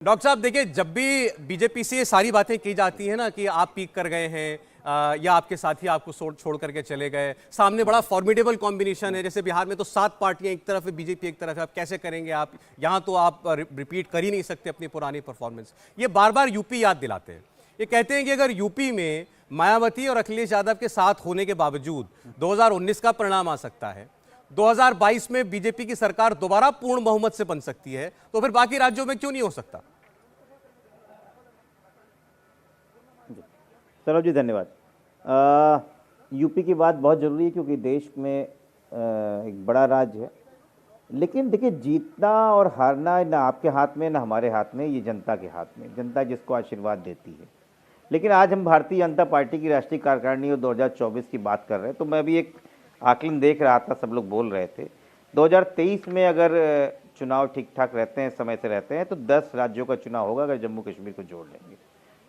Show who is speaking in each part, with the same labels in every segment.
Speaker 1: Doctor साहब देखिए, जब भी बीजेपी से ये सारी बातें की जाती है ना कि आप पीक कर गए हैं या आपके साथी आपको छोड़ करके चले गए, सामने बड़ा फॉर्मिडेबल कॉम्बिनेशन है। जैसे बिहार में तो 7 पार्टियां एक तरफ है, बीजेपी एक तरफ है, आप कैसे करेंगे? आप यहाँ तो आप रिपीट कर ही नहीं सकते अपनी पुरानी परफॉर्मेंस। ये बार बार यूपी याद दिलाते हैं। ये कहते हैं कि अगर यूपी में मायावती और अखिलेश यादव के साथ होने के बावजूद 2019 का परिणाम आ सकता है, 2022 में बीजेपी की सरकार दोबारा पूर्ण बहुमत से बन सकती है, तो फिर बाकी राज्यों में क्यों नहीं हो सकता?
Speaker 2: सौरभ जी धन्यवाद। यूपी की बात बहुत ज़रूरी है क्योंकि देश में एक बड़ा राज्य है। लेकिन देखिए, जीतना और हारना ना आपके हाथ में ना हमारे हाथ में, ये जनता के हाथ में, जनता जिसको आशीर्वाद देती है। लेकिन आज हम भारतीय जनता पार्टी की राष्ट्रीय कार्यकारिणी और 2024 की बात कर रहे हैं, तो मैं भी एक आकलन देख रहा था, सब लोग बोल रहे थे 2023 में अगर चुनाव ठीक ठाक रहते हैं, समय से रहते हैं, तो 10 राज्यों का चुनाव होगा अगर जम्मू कश्मीर को जोड़ लेंगे।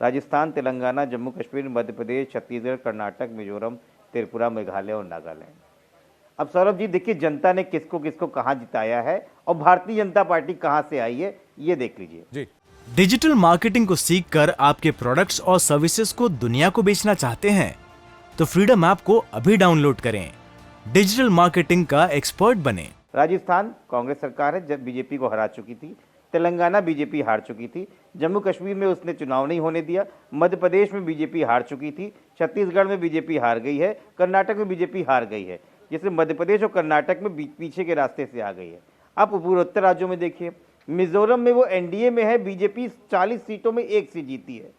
Speaker 2: राजस्थान, तेलंगाना, जम्मू कश्मीर, मध्य प्रदेश, छत्तीसगढ़, कर्नाटक, मिजोरम, त्रिपुरा, मेघालय और नागालैंड। अब सौरभ जी देखिए, जनता ने किसको किसको कहां जिताया है और भारतीय जनता पार्टी कहां से आई है, ये देख लीजिए
Speaker 1: जी।
Speaker 3: डिजिटल मार्केटिंग को सीखकर आपके प्रोडक्ट्स और सर्विसेज को दुनिया को बेचना चाहते हैं तो फ्रीडम ऐप को अभी डाउनलोड करें। डिजिटल मार्केटिंग का एक्सपर्ट बने।
Speaker 2: राजस्थान कांग्रेस सरकार है, जब बीजेपी को हरा चुकी थी। तेलंगाना बीजेपी हार चुकी थी। जम्मू कश्मीर में उसने चुनाव नहीं होने दिया। मध्य प्रदेश में बीजेपी हार चुकी थी। छत्तीसगढ़ में बीजेपी हार गई है। कर्नाटक में बीजेपी हार गई है। जैसे मध्य प्रदेश और कर्नाटक में पीछे के रास्ते से आ गई है। अब पूर्वोत्तर राज्यों में देखिए, मिजोरम में वो एनडीए में है, बीजेपी 40 सीटों में 1 सीट जीती है।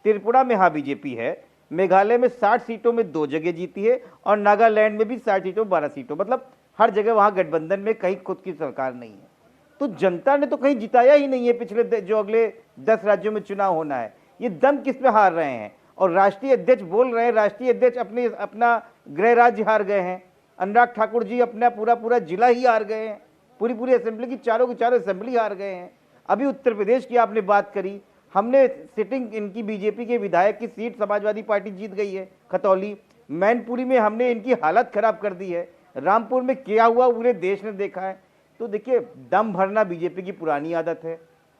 Speaker 2: त्रिपुरा में हाँ बीजेपी है। मेघालय में 60 सीटों में 2 जगह जीती है और नागालैंड में भी 60 सीटों 12 सीटों, मतलब हर जगह वहां गठबंधन में कहीं खुद की सरकार नहीं है। तो जनता ने तो कहीं जिताया ही नहीं है पिछले जो अगले 10 राज्यों में चुनाव होना है। ये दम किस पे हार रहे हैं? और राष्ट्रीय अध्यक्ष बोल रहे हैं, राष्ट्रीय अध्यक्ष अपना गृह राज्य हार गए हैं। अनुराग ठाकुर जी अपना पूरा जिला ही हार गए हैं। पूरी असेंबली की चारों असेंबली हार गए हैं। अभी उत्तर प्रदेश की आपने बात करी, हमने सिटिंग इनकी बीजेपी के विधायक की सीट समाजवादी पार्टी जीत गई है, खतौली। मैनपुरी में हमने इनकी हालत खराब कर दी है। रामपुर में क्या हुआ पूरे देश ने देखा है। तो देखिए, दम भरना बीजेपी की पुरानी आदत है।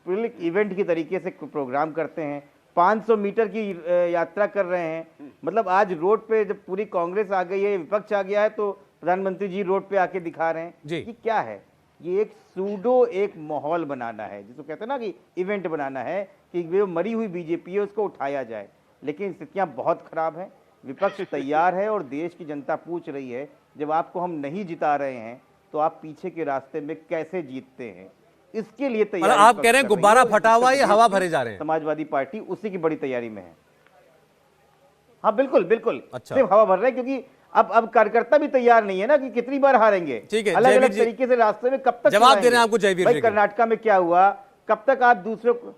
Speaker 2: पब्लिक इवेंट की तरीके से प्रोग्राम करते हैं। 500 मीटर की यात्रा कर रहे हैं। मतलब आज रोड पे जब पूरी कांग्रेस आ गई है, विपक्ष आ गया है, तो प्रधानमंत्री जी रोड पे आके दिखा रहे हैं कि क्या है ये। एक सूडो एक माहौल बनाना है, जिसको कहते हैं ना कि इवेंट बनाना है कि वो मरी हुई बीजेपी है उसको उठाया जाए। लेकिन स्थितियां बहुत खराब हैं। विपक्ष तैयार है और देश की जनता पूछ रही है, जब आपको हम नहीं जिता रहे हैं तो आप पीछे के रास्ते में कैसे जीतते हैं? इसके लिए तैयारी
Speaker 1: आप कह रहे हैं गुब्बारा फटा हुआ है, हवा भरे जा रहे हैं।
Speaker 2: समाजवादी पार्टी उसी की बड़ी तैयारी में है। हाँ बिल्कुल।
Speaker 1: अच्छा।
Speaker 2: सिर्फ हवा भर रहे हैं क्योंकि अब कार्यकर्ता भी तैयार नहीं है ना कि कितनी बार हारेंगे।
Speaker 1: ठीक है,
Speaker 2: अलग अलग तरीके से रास्ते में कब तक
Speaker 1: जवाब दे रहे हैं आपको जयवीर जी।
Speaker 2: कर्नाटका में क्या हुआ, कब तक आप दूसरों को,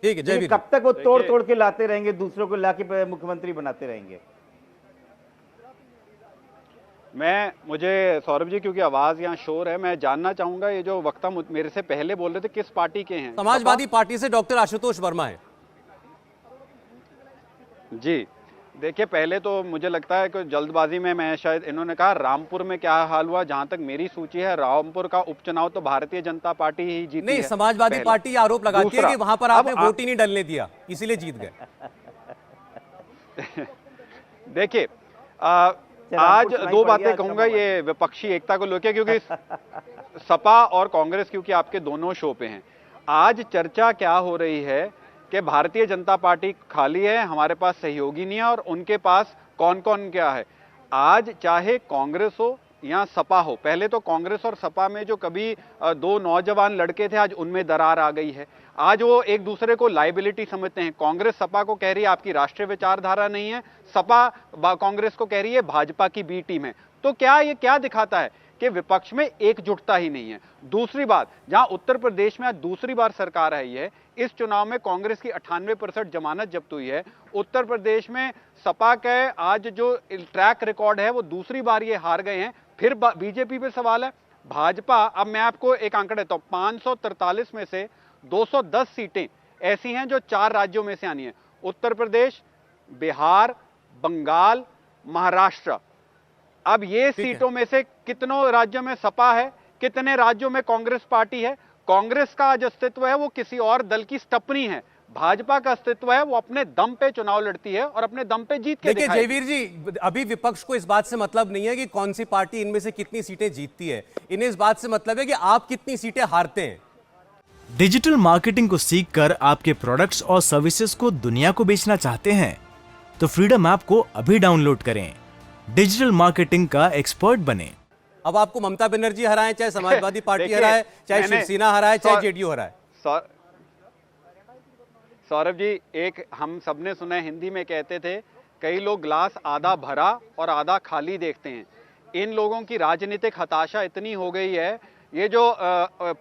Speaker 1: ठीक है जयवीर,
Speaker 2: कब तक वो तोड़ के लाते रहेंगे, दूसरों को लाके मुख्यमंत्री बनाते रहेंगे?
Speaker 4: मुझे सौरभ जी, क्योंकि आवाज यहाँ शोर है, मैं जानना चाहूंगा ये जो वक्ता मेरे से पहले बोल रहे थे किस पार्टी के हैं?
Speaker 1: समाजवादी पार्टी से डॉक्टर आशुतोष वर्मा है
Speaker 4: जी। देखिए, पहले तो मुझे लगता है कि जल्दबाजी में मैं शायद इन्होंने कहा रामपुर में क्या हाल हुआ। जहां तक मेरी सूची है, रामपुर का उपचुनाव तो भारतीय जनता पार्टी ही जीती
Speaker 1: नहीं,
Speaker 4: है।
Speaker 1: समाजवादी पार्टी आरोप लगाती है कि वहां पर आपने वोट ही नहीं डलने दिया, इसीलिए जीत गए।
Speaker 4: देखिए, आज 2 बातें कहूंगा ये विपक्षी एकता को लेकर, क्योंकि सपा और कांग्रेस क्योंकि आपके दोनों शो पे हैं। आज चर्चा क्या हो रही है कि भारतीय जनता पार्टी खाली है, हमारे पास सहयोगी नहीं है और उनके पास कौन कौन क्या है। आज चाहे कांग्रेस हो या सपा हो, पहले तो कांग्रेस और सपा में जो कभी 2 नौजवान लड़के थे, आज उनमें दरार आ गई है। आज वो एक दूसरे को लाइबिलिटी समझते हैं। कांग्रेस सपा को कह रही है आपकी राष्ट्रीय विचारधारा नहीं है, सपा कांग्रेस को कह रही है भाजपा की बी टीम है। तो ये क्या दिखाता है कि विपक्ष में एकजुटता ही नहीं है। दूसरी बात, जहां उत्तर प्रदेश में आज दूसरी बार सरकार आई है, इस चुनाव में कांग्रेस की 98% जमानत जब्त हुई है। उत्तर प्रदेश में सपा के आज जो ट्रैक रिकॉर्ड है वो दूसरी बार ये हार गए हैं। फिर बीजेपी पे सवाल है। भाजपा, अब मैं आपको एक आंकड़ा देता हूं, 543 में से 210 सीटें ऐसी हैं जो 4 राज्यों में से आनी है, उत्तर प्रदेश, बिहार, बंगाल, महाराष्ट्र। अब ये सीटों में से कितनों राज्यों में सपा है, कितने राज्यों में कांग्रेस पार्टी है, कांग्रेस का आज अस्तित्व है वो किसी और दल की स्टपनी है, भाजपा का अस्तित्व है वो अपने दम पे चुनाव लड़ती है और अपने दम पे जीत के
Speaker 1: देखिए
Speaker 4: दिखाएगी।
Speaker 1: जयवीर जी, अभी विपक्ष को इस बात से मतलब नहीं है कि कौन सी पार्टी इनमें से कितनी सीटें जीतती है, इन्हें इस बात से मतलब है कि आप कितनी सीटें हारते हैं।
Speaker 3: डिजिटल मार्केटिंग को सीखकर आपके प्रोडक्ट्स और सर्विसेज को दुनिया को बेचना चाहते हैं तो फ्रीडम ऐप को अभी डाउनलोड करें। डिजिटल मार्केटिंग का एक्सपर्ट बने।
Speaker 1: अब आपको ममता बनर्जी हराए, चाहे समाजवादी पार्टी
Speaker 4: देखिए,
Speaker 1: हराए, चाहे
Speaker 4: मैंने-
Speaker 1: शिवसेना हराए, चाहे जेडीयू हराए।
Speaker 4: सौरभ जी, एक हम सबने सुना है, हिंदी में कहते थे कई लोग ग्लास आधा भरा और आधा खाली देखते हैं। इन लोगों की राजनीतिक हताशा इतनी हो गई है, ये जो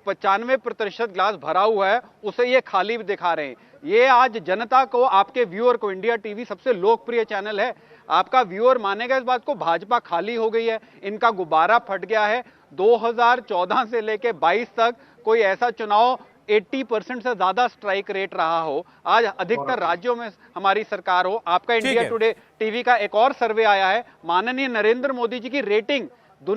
Speaker 4: 95% ग्लास भरा हुआ है उसे ये खाली दिखा रहे हैं। ये आज जनता को, आपके व्यूअर को, इंडिया टीवी सबसे लोकप्रिय चैनल है, आपका व्यूअर मानेगा इस बात को, भाजपा खाली हो गई है, इनका गुब्बारा फट गया है। 2014 से लेके 22 तक कोई ऐसा चुनाव 80% से ज्यादा स्ट्राइक रेट रहा हो, आज अधिकतर राज्यों में हमारी सरकार हो। आपका इंडिया टुडे टीवी का एक और सर्वे आया है, माननीय नरेंद्र मोदी जी की रेटिंग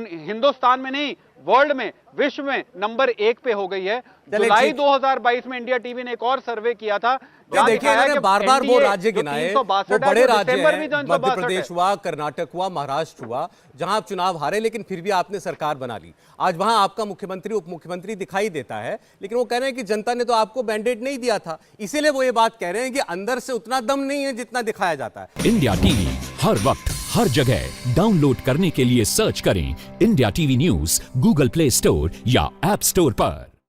Speaker 4: हिंदुस्तान में नहीं, वर्ल्ड में, विश्व में नंबर 1 पे हो गई है। जुलाई 2022 में इंडिया टीवी ने एक और सर्वे किया था, जहां
Speaker 1: देखिए
Speaker 4: दिखाया
Speaker 1: इन्होंने
Speaker 4: कि
Speaker 1: बार-बार वो
Speaker 4: NDA
Speaker 1: राज्य
Speaker 4: जो
Speaker 1: गिनाए,
Speaker 4: 362
Speaker 1: वो बड़े
Speaker 4: है,
Speaker 1: राज्य
Speaker 4: दिसंबर में
Speaker 1: हैं,
Speaker 4: जो 362
Speaker 1: मध्य प्रदेश हुआ, कर्नाटक हुआ, महाराष्ट्र हुआ, जहां आप चुनाव हारे, लेकिन फिर भी आपने सरकार बना ली। आज वहां आपका मुख्यमंत्री, उप मुख्यमंत्री दिखाई देता है, लेकिन वो कह रहे हैं कि जनता ने तो आपको मैंडेट नहीं दिया था, इसीलिए वो ये बात कह रहे हैं कि अंदर से उतना दम नहीं है जितना दिखाया जाता है।
Speaker 5: इंडिया टीवी हर वक्त हर जगह डाउनलोड करने के लिए सर्च करें India TV news Google play store या ऐप स्टोर पर।